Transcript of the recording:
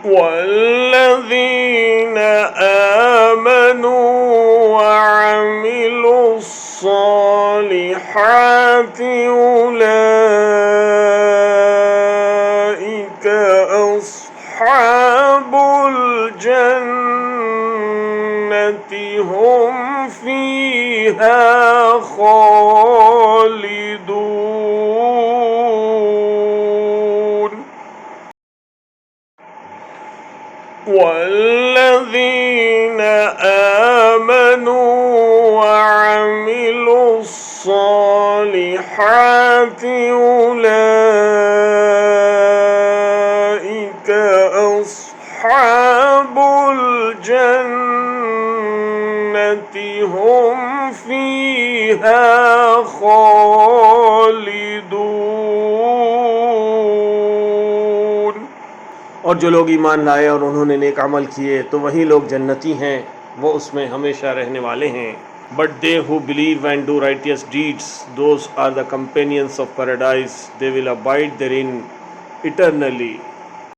والذين آمنوا وعملوا الصالحات أولئك أصحاب الجنة هم فيها خالدون. والذين آمنوا وعملوا الصالحات أولئك أصحاب الجنة هم فيها خالدون. और जो लोग ईमान लाए और उन्होंने नेक अमल किए तो वही लोग जन्नती हैं, वो उसमें हमेशा रहने वाले हैं. But they who believe and do righteous deeds, those are the companions of paradise. They will abide therein eternally.